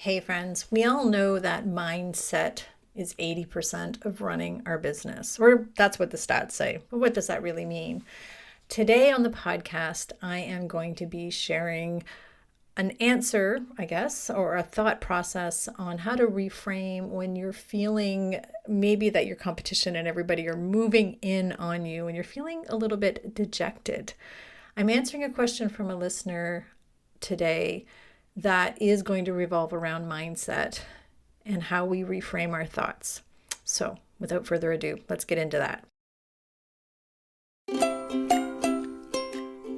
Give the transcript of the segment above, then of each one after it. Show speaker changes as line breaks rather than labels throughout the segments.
Hey friends, we all know that mindset is 80% of running our business, or that's what the stats say. But what does that really mean? Today on the podcast, I am going to be sharing an answer, I guess, or a thought process on how to reframe when you're feeling maybe that your competition and everybody are moving in on you and you're feeling a little bit dejected. I'm answering a question from a listener today that is going to revolve around mindset and how we reframe our thoughts. So, without further ado, let's get into that.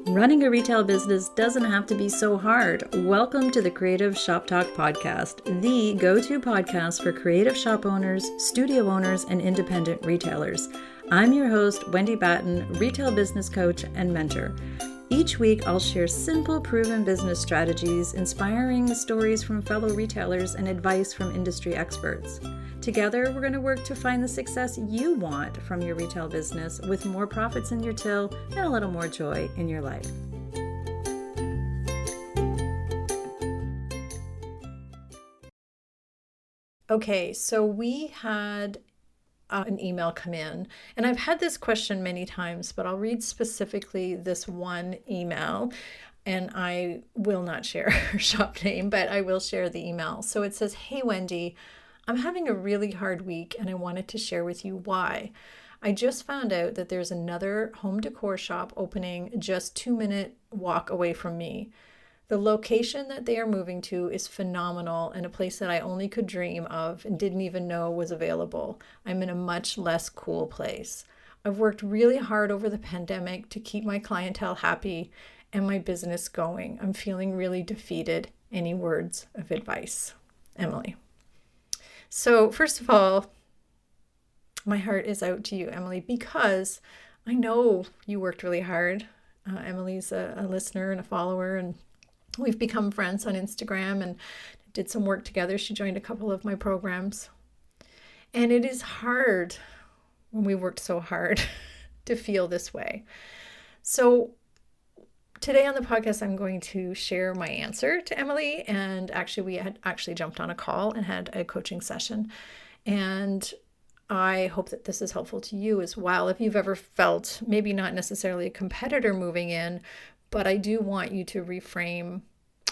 Running a retail business doesn't have to be so hard. Welcome to the Creative Shop Talk podcast, the go-to podcast for creative shop owners, studio owners, and independent retailers. I'm your host, Wendy Batten, retail business coach and mentor. Each week, I'll share simple, proven business strategies, inspiring stories from fellow retailers, and advice from industry experts. Together, we're going to work to find the success you want from your retail business with more profits in your till and a little more joy in your life. Okay, so we had an email come in, and I've had this question many times, but I'll read specifically this one email, and I will not share her shop name, but I will share the email. So it says, "Hey Wendy, I'm having a really hard week and I wanted to share with you why. I just found out that there's another home decor shop opening just 2-minute walk away from me. The location that they are moving to is phenomenal and a place that I only could dream of and didn't even know was available. I'm in a much less cool place. I've worked really hard over the pandemic to keep my clientele happy and my business going. I'm feeling really defeated. Any words of advice? Emily." So first of all, my heart is out to you, Emily, because I know you worked really hard. Emily's a listener and a follower, and we've become friends on Instagram and did some work together. She joined a couple of my programs. And it is hard when we worked so hard to feel this way. So today on the podcast, I'm going to share my answer to Emily. And actually, we had jumped on a call and had a coaching session. And I hope that this is helpful to you as well. If you've ever felt maybe not necessarily a competitor moving in, but I do want you to reframe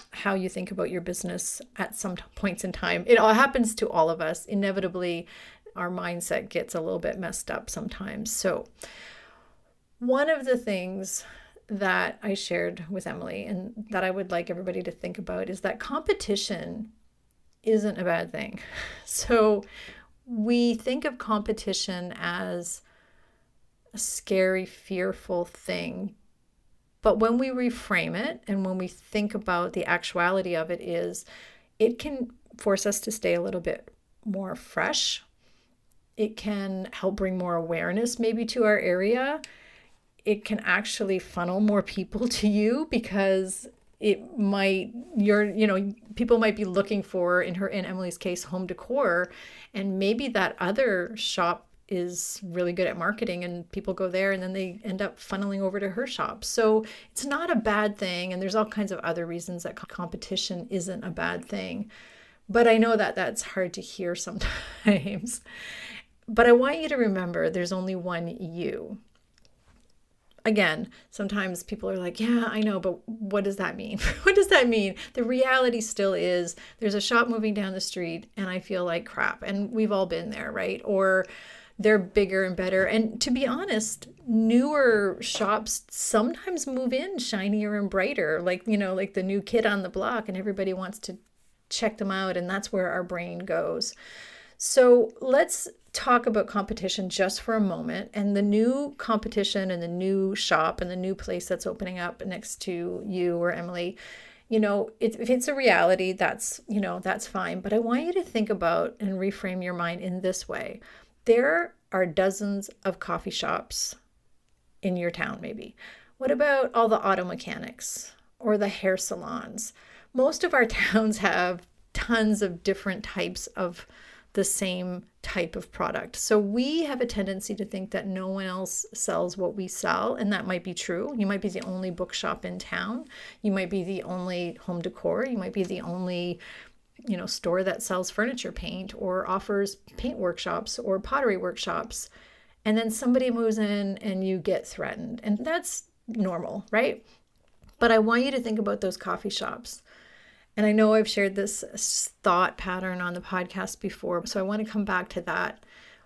how you think about your business at some points in time. It all happens to all of us. Inevitably, our mindset gets a little bit messed up sometimes. So one of the things that I shared with Emily and that I would like everybody to think about is that competition isn't a bad thing. So we think of competition as a scary, fearful thing. But when we reframe it and when we think about the actuality of it is, it can force us to stay a little bit more fresh. It can help bring more awareness maybe to our area. It can actually funnel more people to you because it might, people might be looking for, in Emily's case, home decor, and maybe that other shop is really good at marketing and people go there and then they end up funneling over to her shop. So it's not a bad thing. And there's all kinds of other reasons that competition isn't a bad thing. But I know that that's hard to hear sometimes. But I want you to remember there's only one you. Again, sometimes people are like, yeah, I know, but what does that mean? What does that mean? The reality still is there's a shop moving down the street and I feel like crap. And we've all been there, right? Or they're bigger and better. And to be honest, newer shops sometimes move in shinier and brighter, like the new kid on the block, and everybody wants to check them out. And that's where our brain goes. So let's talk about competition just for a moment, and the new competition and the new shop and the new place that's opening up next to you or Emily. If it's a reality, that's fine. But I want you to think about and reframe your mind in this way. There are dozens of coffee shops in your town, maybe. What about all the auto mechanics or the hair salons? Most of our towns have tons of different types of the same type of product. So we have a tendency to think that no one else sells what we sell, and that might be true. You might be the only bookshop in town. You might be the only home decor. You might be the only store that sells furniture paint or offers paint workshops or pottery workshops. And then somebody moves in and you get threatened. And that's normal, right? But I want you to think about those coffee shops. And I know I've shared this thought pattern on the podcast before, so I want to come back to that.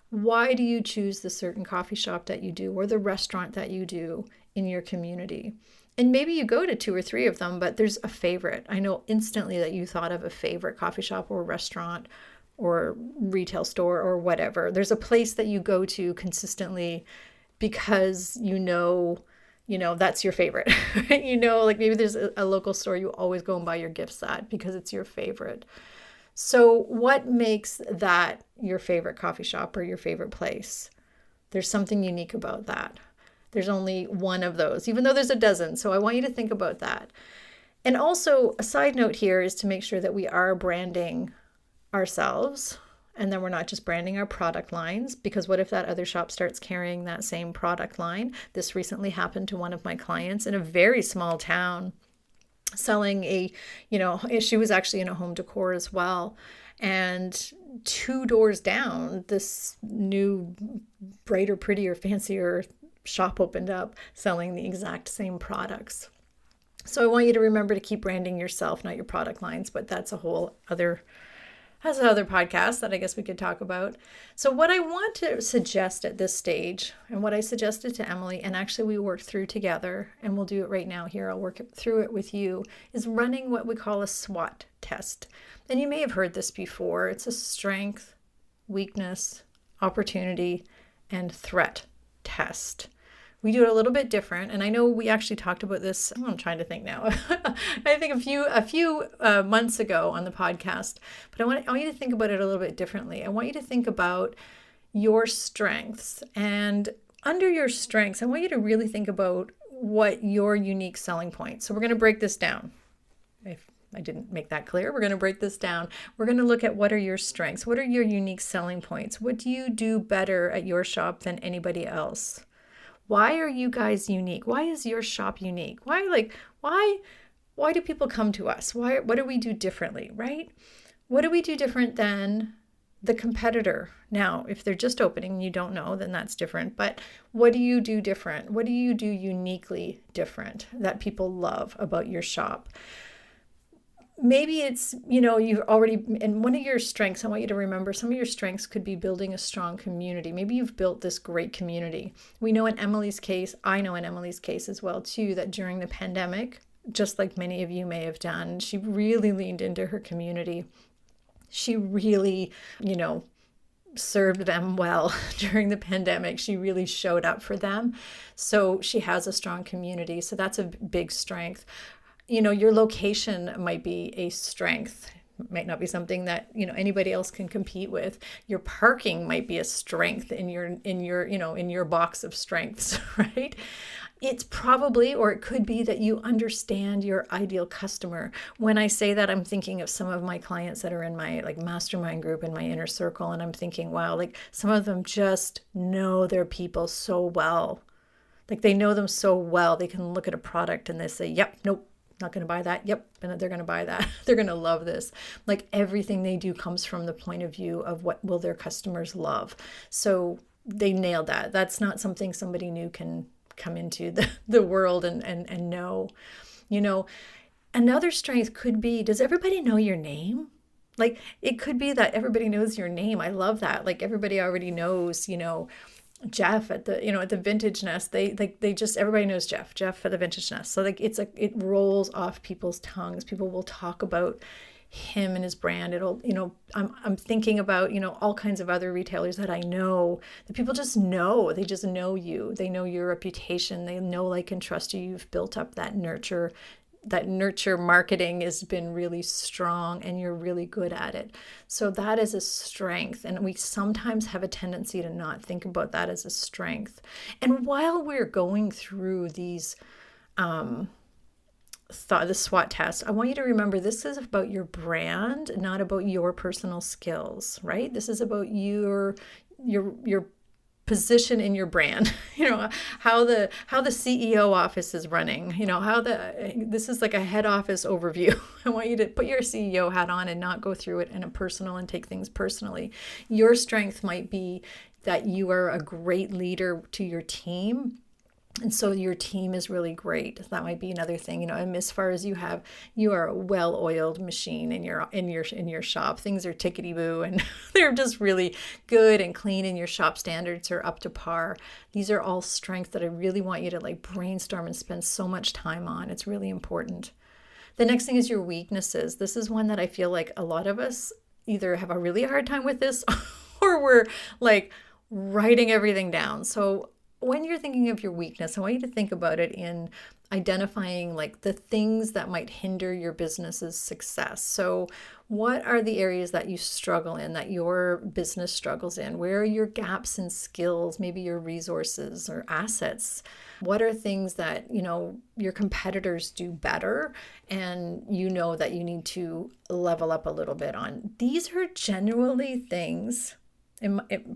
Why do you choose the certain coffee shop that you do or the restaurant that you do in your community? And maybe you go to 2 or 3 of them, but there's a favorite. I know instantly that you thought of a favorite coffee shop or restaurant or retail store or whatever. There's a place that you go to consistently because that's your favorite. Right? Like maybe there's a local store you always go and buy your gifts at because it's your favorite. So what makes that your favorite coffee shop or your favorite place? There's something unique about that. There's only one of those, even though there's a dozen. So I want you to think about that. And also a side note here is to make sure that we are branding ourselves, and then we're not just branding our product lines, because what if that other shop starts carrying that same product line? This recently happened to one of my clients in a very small town, selling she was actually in a home decor as well. And 2 doors down, this new, brighter, prettier, fancier shop opened up selling the exact same products. So I want you to remember to keep branding yourself, not your product lines, but that's another podcast that I guess we could talk about. So what I want to suggest at this stage, and what I suggested to Emily, and actually we worked through together, and we'll do it right now here, I'll work through it with you, is running what we call a SWOT test. And you may have heard this before. It's a strength, weakness, opportunity, and threat test. We do it a little bit different, and I know we actually talked about this. I'm trying to think now. I think a few months ago on the podcast. But I want you to think about it a little bit differently. I want you to think about your strengths, and under your strengths, I want you to really think about what your unique selling points. So we're going to break this down. If I didn't make that clear, we're going to break this down. We're going to look at what are your strengths, what are your unique selling points, what do you do better at your shop than anybody else? Why are you guys unique? Why is your shop unique? Why do people come to us? What do we do differently, right? What do we do different than the competitor? Now, if they're just opening and you don't know, then that's different. But what do you do different? What do you do uniquely different that people love about your shop? Maybe it's, you've already, and one of your strengths, I want you to remember, some of your strengths could be building a strong community. Maybe you've built this great community. We know in Emily's case, I know in Emily's case as well too, that during the pandemic, just like many of you may have done, she really leaned into her community. She really, served them well during the pandemic. She really showed up for them. So she has a strong community. So that's a big strength. Your location might be a strength. It might not be something that, anybody else can compete with. Your parking might be a strength in your box of strengths, right? It's probably, or it could be that you understand your ideal customer. When I say that, I'm thinking of some of my clients that are in my mastermind group in my inner circle. And I'm thinking, wow, some of them just know their people so well. They know them so well. They can look at a product and they say, yep, nope. Not going to buy that. Yep. And they're going to buy that. They're going to love this. Everything they do comes from the point of view of what will their customers love. So they nailed that. That's not something somebody new can come into the world and know. Another strength could be, does everybody know your name? It could be that everybody knows your name. I love that. Everybody already knows, Jeff at the Vintage Nest, they just, everybody knows Jeff at the Vintage Nest. So it rolls off people's tongues. People will talk about him and his brand. It'll, I'm thinking about, all kinds of other retailers that I know that people just know. They just know you. They know your reputation. They know, like, and trust you. You've built up that nurture marketing has been really strong, and you're really good at it. So that is a strength. And we sometimes have a tendency to not think about that as a strength. And while we're going through these, the SWOT test, I want you to remember this is about your brand, not about your personal skills, right? This is about your position in your brand, how the CEO office is running, this is like a head office overview. I want you to put your CEO hat on and not go through it in a personal and take things personally. Your strength might be that you are a great leader to your team. And so your team is really great. That might be another thing, and as far as you are a well-oiled machine in your shop. Things are tickety-boo and they're just really good and clean, and your shop standards are up to par. These are all strengths that I really want you to like brainstorm and spend so much time on. It's really important. The next thing is your weaknesses. This is one that I feel like a lot of us either have a really hard time with this or we're like writing everything down. So when you're thinking of your weakness, I want you to think about it in identifying like the things that might hinder your business's success. So what are the areas that you struggle in, that your business struggles in? Where are your gaps in skills, maybe your resources or assets? What are things that, your competitors do better and that you need to level up a little bit on? These are generally things,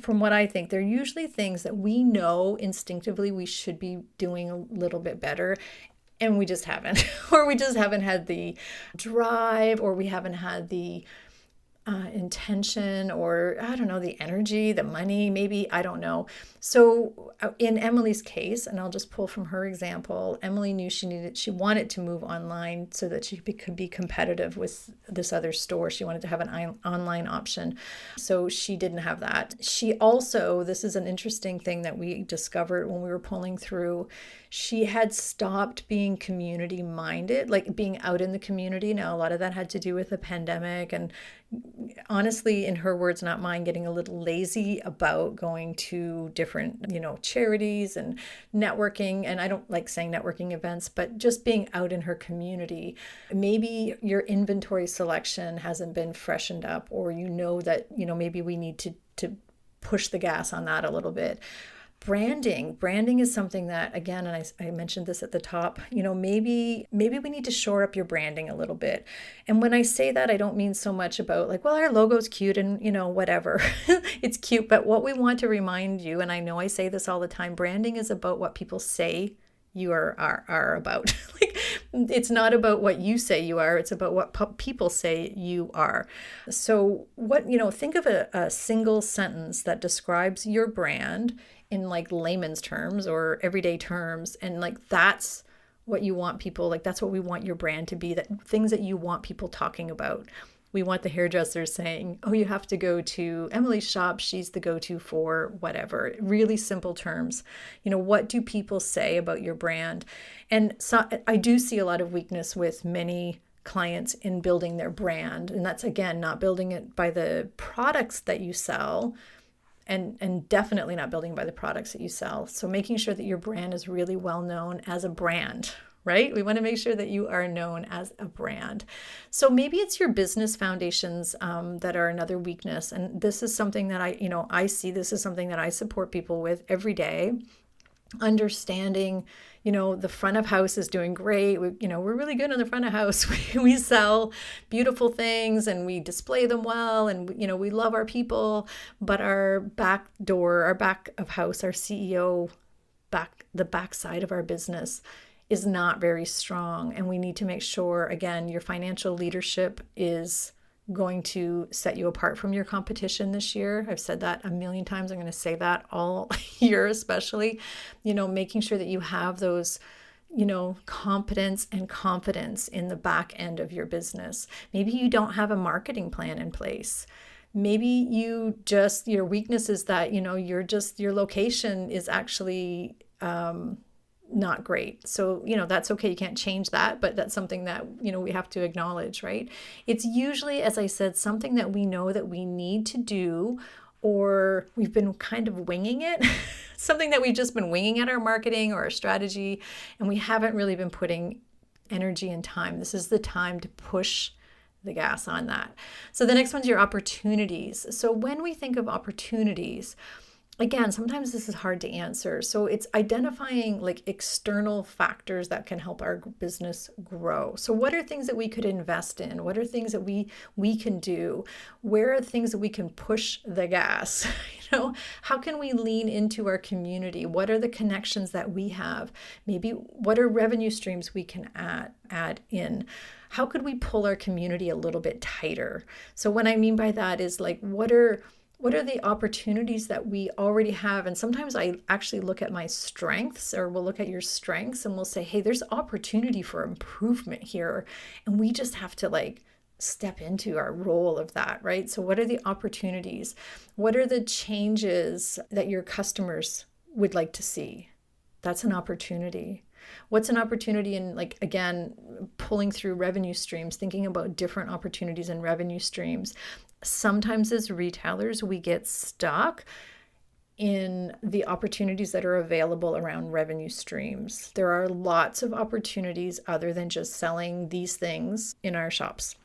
from what I think, they're usually things that we know instinctively we should be doing a little bit better, and we just haven't, or we just haven't had the drive, or we haven't had the intention, or I don't know, the energy, the money, maybe, I don't know. So in Emily's case, and I'll just pull from her example, Emily knew she wanted to move online so that she could be competitive with this other store. She wanted to have an online option. So she didn't have that. She also, this is an interesting thing that we discovered when we were pulling through, she had stopped being community minded, like being out in the community. Now, a lot of that had to do with the pandemic, and honestly, in her words, not mine, getting a little lazy about going to different, charities and networking. And I don't like saying networking events, but just being out in her community. Maybe your inventory selection hasn't been freshened up, or that, maybe we need to push the gas on that a little bit. Branding is something that, again, and I mentioned this at the top, maybe we need to shore up your branding a little bit. And when I say that, I don't mean so much about like, well, our logo's cute and, whatever. It's cute. But what we want to remind you, and I know I say this all the time, branding is about what people say you are about. Like, it's not about what you say you are. It's about what people say you are. So think of a single sentence that describes your brand in like layman's terms or everyday terms. And like, that's what you want people, like, that's what we want your brand to be, that things that you want people talking about. We want the hairdressers saying, oh, you have to go to Emily's shop. She's the go-to for whatever. Really simple terms. What do people say about your brand? And so I do see a lot of weakness with many clients in building their brand. And that's, again, not building it by the products that you sell, and definitely not building by the products that you sell. So making sure that your brand is really well known as a brand, right? We want to make sure that you are known as a brand. So maybe it's your business foundations that are another weakness. And this is something that I see, this is something that I support people with every day. Understanding, the front of house is doing great. We're really good on the front of house. We sell beautiful things and we display them well, and we love our people, but our back door, our back of house, our CEO, the back side of our business is not very strong. And we need to make sure, again, your financial leadership is going to set you apart from your competition this year. I've said that a million times. I'm going to say that all year, especially, making sure that you have those, competence and confidence in the back end of your business. Maybe you don't have a marketing plan in place. Maybe your weakness is that, your location is actually, not great. So, that's okay. You can't change that, but that's something that, we have to acknowledge, right? It's usually, as I said, something that we know that we need to do, or we've been kind of winging it, something that we've just been winging at our marketing or our strategy, and we haven't really been putting energy and time. This is the time to push the gas on that. So the next one's your opportunities. So when we think of opportunities, again, sometimes this is hard to answer. So it's identifying like external factors that can help our business grow. So what are things that we could invest in? What are things that we can do? Where are things that we can push the gas? How can we lean into our community? What are the connections that we have? Maybe what are revenue streams we can add in? How could we pull our community a little bit tighter? So what I mean by that is like, what are the opportunities that we already have? And sometimes I actually look at my strengths, or we'll look at your strengths and we'll say, hey, there's opportunity for improvement here. And we just have to like step into our role of that, right? So what are the opportunities? What are the changes that your customers would like to see? That's an opportunity. What's an opportunity in, like, again, pulling through revenue streams, thinking about different opportunities in revenue streams. Sometimes as retailers, we get stuck in the opportunities that are available around revenue streams. There are lots of opportunities other than just selling these things in our shops.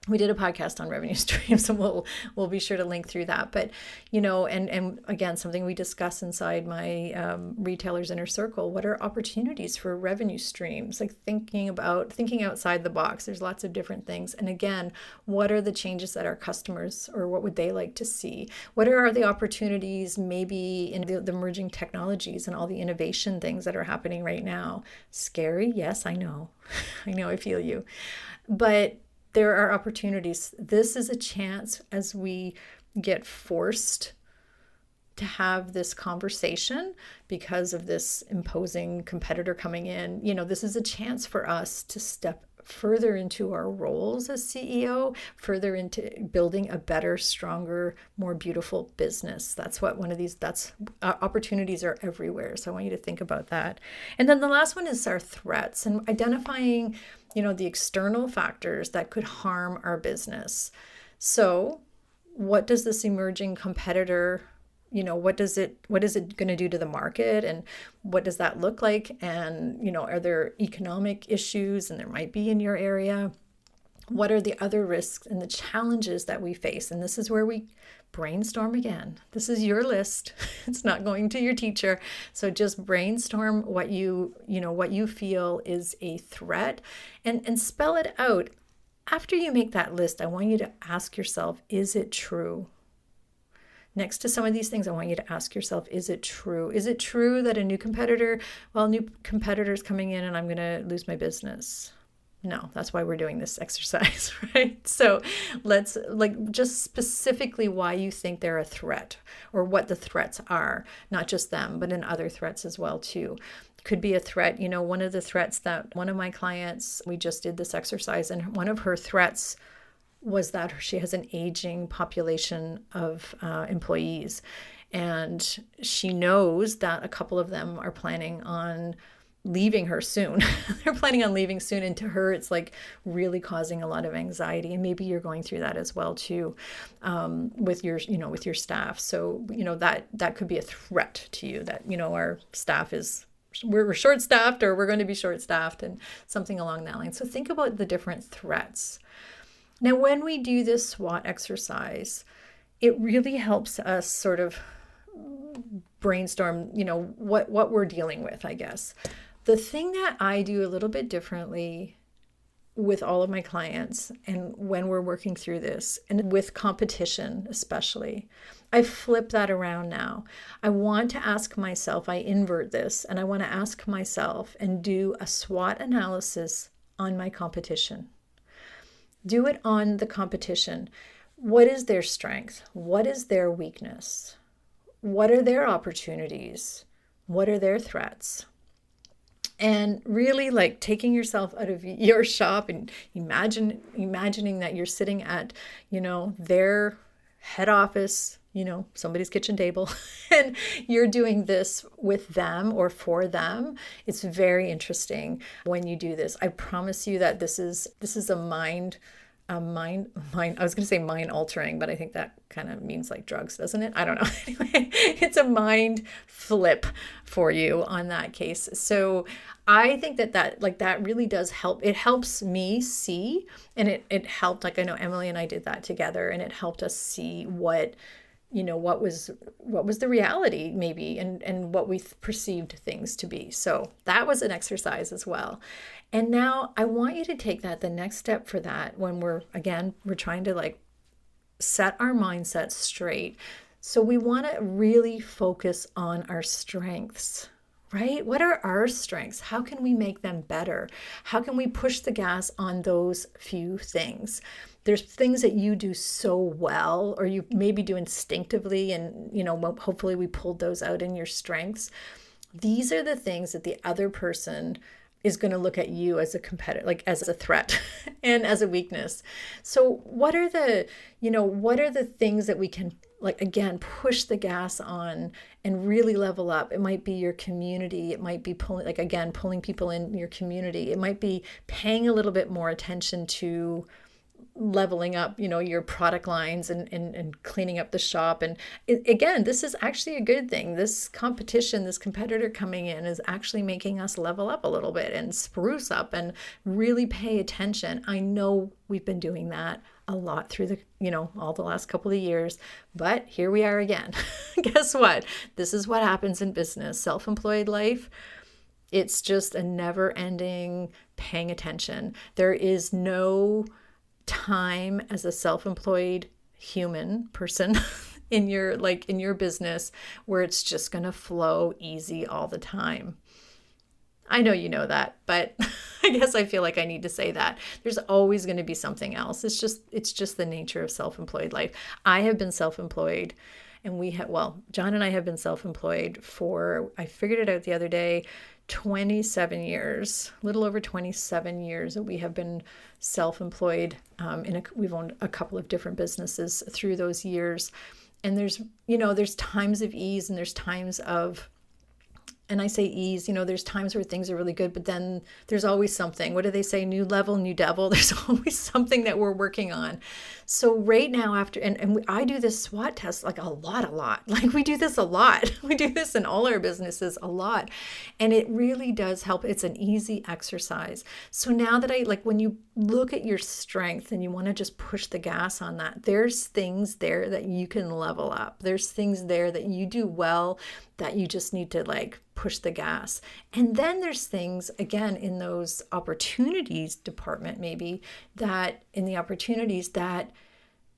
We did a podcast on revenue streams, and we'll be sure to link through that. But, and again, something we discuss inside my retailers inner circle, what are opportunities for revenue streams? Like thinking outside the box. There's lots of different things. And again, what are the changes that our customers, or what would they like to see? What are the opportunities maybe in the emerging technologies and all the innovation things that are happening right now? Scary? Yes, I know. I feel you. But there are opportunities. This is a chance, as we get forced to have this conversation because of this imposing competitor coming in. This is a chance for us to step further into our roles as CEO, further into building a better, stronger, more beautiful business. Opportunities are everywhere. So I want you to think about that. And then the last one is our threats, and identifying the external factors that could harm our business. So what does this emerging competitor, what is it going to do to the market, and what does that look like? And, are there economic issues, and there might be in your area? What are the other risks and the challenges that we face? And this is where we brainstorm again. This is your list. It's not going to your teacher. So just brainstorm what you feel is a threat, and spell it out. After you make that list, I want you to ask yourself, is it true? Next to some of these things, I want you to ask yourself, is it true? Is it true that a new competitor is coming in and I'm going to lose my business? No, that's why we're doing this exercise, right? So let's just specifically why you think they're a threat, or what the threats are, not just them, but in other threats as well too. Could be a threat. One of the threats that one of my clients, we just did this exercise, and one of her threats was that she has an aging population of employees, and she knows that a couple of them are planning on leaving her soon. They're planning on leaving soon, and to her it's like really causing a lot of anxiety. And maybe you're going through that as well too, with your staff. So that could be a threat to you, that our staff we're short-staffed, or we're going to be short-staffed, and something along that line. So think about the different threats. Now, when we do this SWOT exercise, it really helps us sort of brainstorm, what we're dealing with, I guess. The thing that I do a little bit differently with all of my clients, and when we're working through this, and with competition especially, I flip that around now. I want to ask myself, I invert this, and I want to ask myself and do a SWOT analysis on my competition. Do it on the competition. What is their strength? What is their weakness? What are their opportunities? What are their threats? And really taking yourself out of your shop and imagining that you're sitting at, their head office, somebody's kitchen table, and you're doing this with them or for them. It's very interesting when you do this. I promise you that this is a mind, I was going to say mind altering, but I think that kind of means like drugs, doesn't it? I don't know. Anyway, it's a mind flip for you on that case. So I think that really does help. It helps me see, and it helped, I know Emily and I did that together, and it helped us see what what was the reality maybe, and what we perceived things to be. So that was an exercise as well. And now I want you to take that the next step for that, when we're trying to like set our mindset straight. So we want to really focus on our strengths, right? What are our strengths? How can we make them better? How can we push the gas on those few things? There's things that you do so well, or you maybe do instinctively, and hopefully we pulled those out in your strengths. These are the things that the other person is going to look at you as a competitor, like as a threat and as a weakness. So what are the things that we can, like, again, push the gas on and really level up? It might be your community. It might be pulling people in your community. It might be paying a little bit more attention to leveling up, your product lines, and cleaning up the shop. And again, this is actually a good thing. This competition, this competitor coming in is actually making us level up a little bit and spruce up and really pay attention. I know we've been doing that a lot through all the last couple of years, but here we are again. Guess what? This is what happens in business, self-employed life. It's just a never-ending paying attention. There is no time as a self-employed human person in your business where it's just going to flow easy all the time. I know you know that, but I guess I feel like I need to say that. There's always going to be something else. It's just the nature of self-employed life. I have been self-employed, and John and I have been self-employed for, I figured it out the other day, 27 years, a little over 27 years that we have been self-employed. We've owned a couple of different businesses through those years. And there's times of ease, and there's times of, and I say ease, there's times where things are really good, but then there's always something. What do they say? New level, new devil. There's always something that we're working on. So right now I do this SWOT test like a lot. Like we do this a lot. We do this in all our businesses a lot. And it really does help. It's an easy exercise. So now that when you look at your strength and you want to just push the gas on that, there's things there that you can level up. There's things there that you do well that you just need to push the gas. And then there's things, again, in those opportunities department, maybe that in the opportunities that,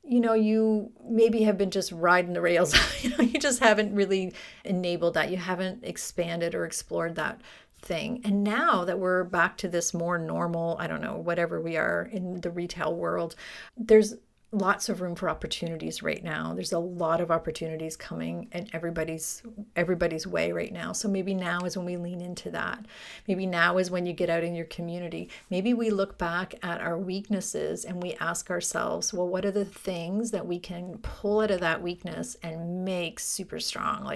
you maybe have been just riding the rails. You just haven't really enabled that. You haven't expanded or explored that thing. And now that we're back to this more normal, I don't know, whatever we are in the retail world, there's lots of room for opportunities right now. There's a lot of opportunities coming in everybody's way right now. So maybe now is when we lean into that. Maybe now is when you get out in your community. Maybe we look back at our weaknesses and we ask ourselves, well, what are the things that we can pull out of that weakness and make super strong?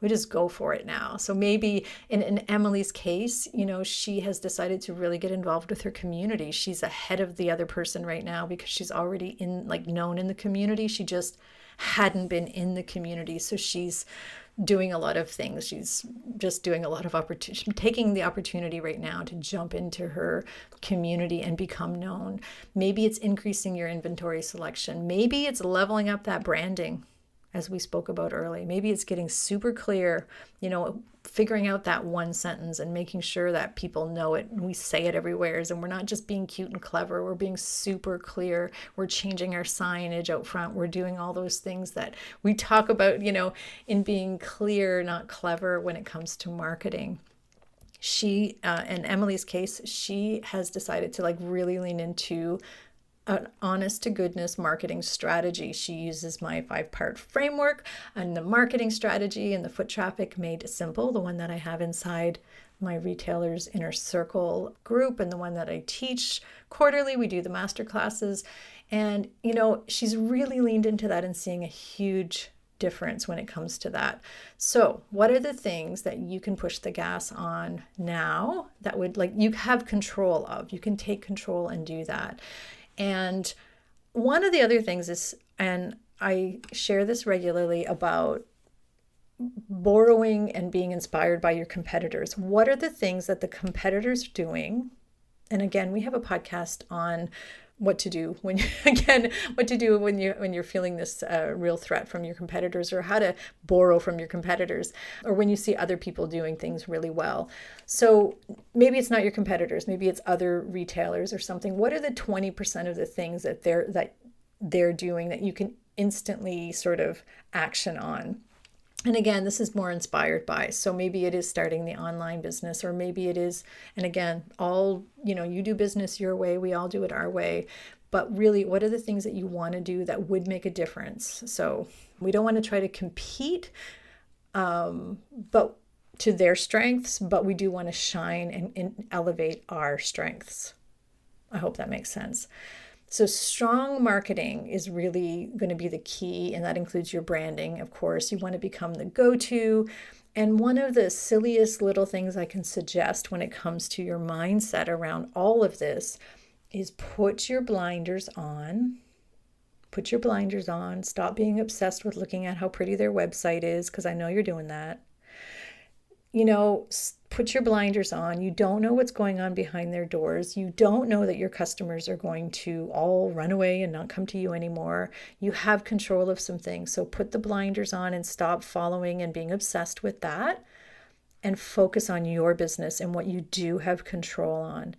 We just go for it now. So maybe in Emily's case, she has decided to really get involved with her community. She's ahead of the other person right now because she's already known in the community. She just hadn't been in the community. So she's doing a lot of things. She's just doing a lot of taking the opportunity right now to jump into her community and become known. Maybe it's increasing your inventory selection. Maybe it's leveling up that branding, as we spoke about early. Maybe it's getting super clear, figuring out that one sentence and making sure that people know it and we say it everywhere. And we're not just being cute and clever. We're being super clear. We're changing our signage out front. We're doing all those things that we talk about, in being clear, not clever when it comes to marketing. She, in Emily's case, she has decided to really lean into an honest to goodness marketing strategy. She uses my 5-part framework and the marketing strategy and the foot traffic made simple, the one that I have inside my retailers inner circle group and the one that I teach quarterly. We do the master classes, and she's really leaned into that and seeing a huge difference when it comes to that. So what are the things that you can push the gas on now that would you have control of? You can take control and do that. And one of the other things is, and I share this regularly, about borrowing and being inspired by your competitors. What are the things that the competitors are doing? And again, we have a podcast on what to do when again, what to do when you're feeling this real threat from your competitors, or how to borrow from your competitors, or when you see other people doing things really well. So maybe it's not your competitors, maybe it's other retailers or something. What are the 20% of the things that they're doing that you can instantly sort of action on? And again, this is more inspired by, so maybe it is starting the online business, or maybe it is, and again, you do business your way, we all do it our way. But really, what are the things that you want to do that would make a difference? So we don't want to try to compete, but to their strengths, but we do want to shine and elevate our strengths. I hope that makes sense. So strong marketing is really going to be the key, and that includes your branding. Of course, you want to become the go-to. And one of the silliest little things I can suggest when it comes to your mindset around all of this is put your blinders on. Put your blinders on. Stop being obsessed with looking at how pretty their website is, because I know you're doing that. Put your blinders on. You don't know what's going on behind their doors. You don't know that your customers are going to all run away and not come to you anymore. You have control of some things. So put the blinders on and stop following and being obsessed with that, and focus on your business and what you do have control on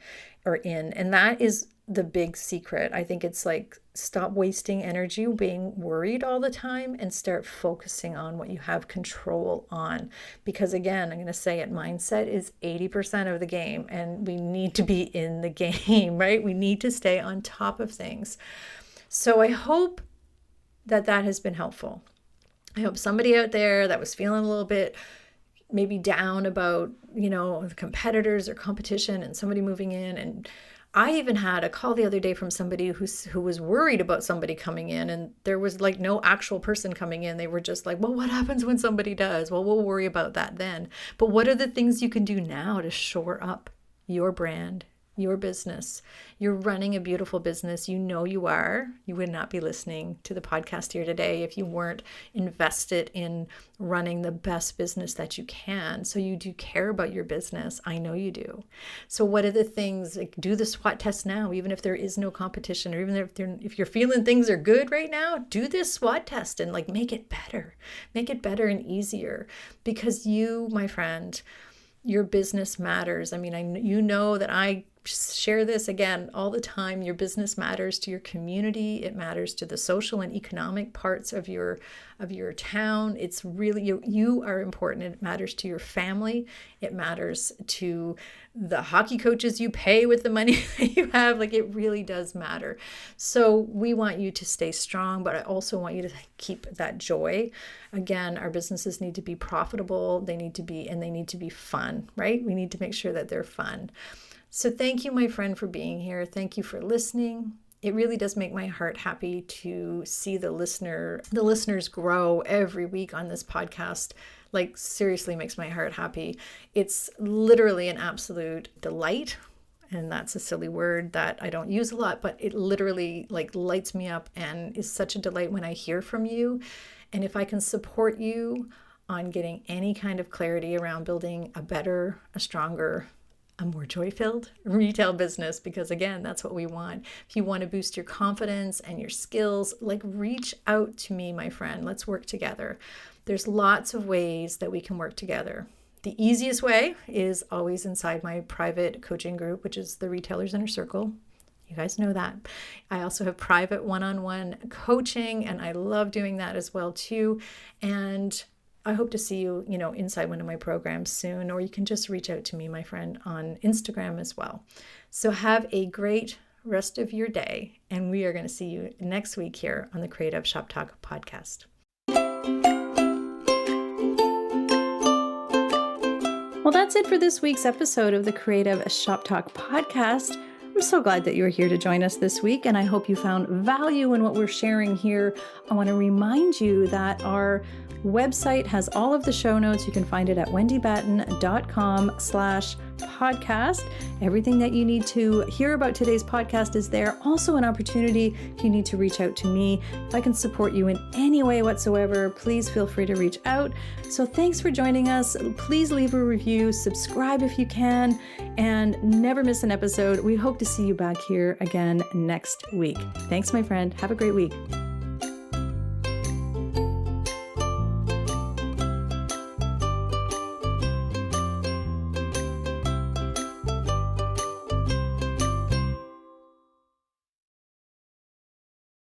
or in. And that is the big secret. I think it's like, stop wasting energy being worried all the time and start focusing on what you have control on. Because again, I'm going to say it, mindset is 80% of the game, and we need to be in the game, right? We need to stay on top of things. So I hope that has been helpful. I hope somebody out there that was feeling a little bit maybe down about, the competitors or competition and somebody moving in. And I even had a call the other day from somebody who was worried about somebody coming in, and there was like no actual person coming in. They were just like, well, what happens when somebody does? Well, we'll worry about that then. But what are the things you can do now to shore up your brand, your business? You're running a beautiful business. You are. You would not be listening to the podcast here today if you weren't invested in running the best business that you can. So you do care about your business. I know you do. So what are the things? Like, do the SWOT test now, even if there is no competition, or even if you're feeling things are good right now, do this SWOT test and make it better. Make it better and easier, because you, my friend, your business matters. I mean, you know that I share this again all the time. Your business matters to your community. It matters to the social and economic parts of your town. It's really, you are important. It matters to your family. It matters to the hockey coaches you pay with the money that you have. It really does matter. So we want you to stay strong, but I also want you to keep that joy. Again, our businesses need to be profitable. They need to be fun, right? We need to make sure that they're fun. So thank you, my friend, for being here. Thank you for listening. It really does make my heart happy to see the listeners grow every week on this podcast. Seriously makes my heart happy. It's literally an absolute delight. And that's a silly word that I don't use a lot, but it literally lights me up and is such a delight when I hear from you. And if I can support you on getting any kind of clarity around building a better, a stronger, a more joy-filled retail business, because again, that's what we want. If you want to boost your confidence and your skills, reach out to me, my friend. Let's work together. There's lots of ways that we can work together. The easiest way is always inside my private coaching group, which is the Retailers Inner Circle. You guys know that. I also have private one-on-one coaching, and I love doing that as well too. And I hope to see you, inside one of my programs soon, or you can just reach out to me, my friend, on Instagram as well. So have a great rest of your day, and we are going to see you next week here on the Creative Shop Talk podcast. Well, that's it for this week's episode of the Creative Shop Talk podcast. I'm so glad that you're here to join us this week, and I hope you found value in what we're sharing here. I want to remind you that our website has all of the show notes. You can find it at wendybatten.com/podcast. Everything that you need to hear about today's podcast is there. Also an opportunity if you need to reach out to me. If I can support you in any way whatsoever, please feel free to reach out. So thanks for joining us. Please leave a review, subscribe if you can, and never miss an episode. We hope to
see you back here again next week. Thanks, my friend. Have a great week.